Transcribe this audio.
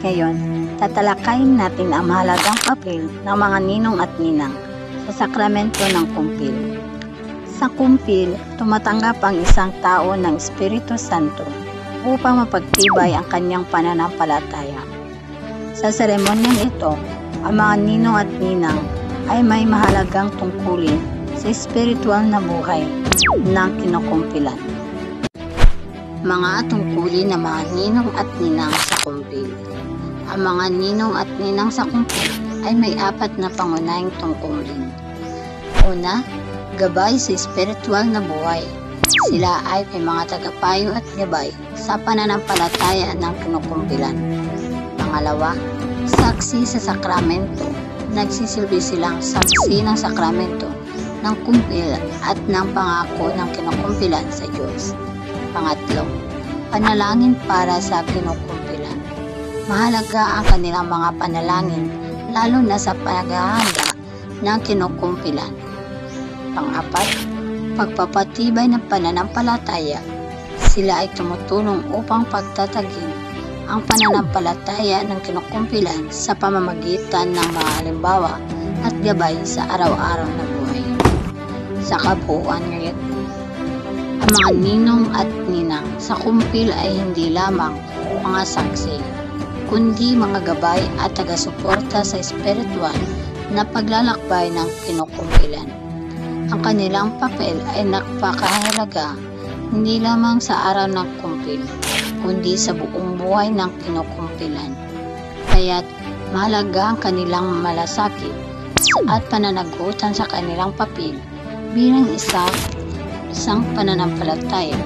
Ngayon, tatalakayin natin ang mahalagang papel ng mga ninong at ninang sa sakramento ng kumpil. Sa kumpil, tumatanggap ang isang tao ng Espiritu Santo upang mapagtibay ang kanyang pananampalataya. Sa seremonyang ito, ang mga ninong at ninang ay may mahalagang tungkulin sa espiritual na buhay ng kinukumpilan. Mga tungkulin ng mga ninong at ninang sa kumpil. Ang mga ninong at ninang sa kumpil ay may 4 na pangunahing tungkulin. Una, gabay sa espiritual na buhay. Sila ay may mga tagapayo at gabay sa pananampalataya ng kinukumpilan. Pangalawa, saksi sa sakramento. Nagsisilbi silang saksi ng sakramento ng kumpil at ng pangako ng kinukumpilan sa Diyos. Pangatlo, panalangin para sa kinukumpilan. Mahalaga ang kanilang mga panalangin lalo na sa paghahanda ng kinukumpilan. Pang-apat, pagpapatibay ng pananampalataya. Sila ay tumutulong upang pagtatagin ang pananampalataya ng kinukumpilan sa pamamagitan ng mga halimbawa at gabay sa araw-araw na buhay. Sa kabuuan ngayon, ang mga ninong at ninang sa kumpil ay hindi lamang mga saksi, kundi mga gabay at taga-suporta sa espiritual na paglalakbay ng kinukumpilan. Ang kanilang papel ay napakahalaga hindi lamang sa araw ng kumpil, kundi sa buong buhay ng kinukumpilan. Kaya't mahalaga ang kanilang malasakit at pananagutan sa kanilang papel bilang isang pananampalataya.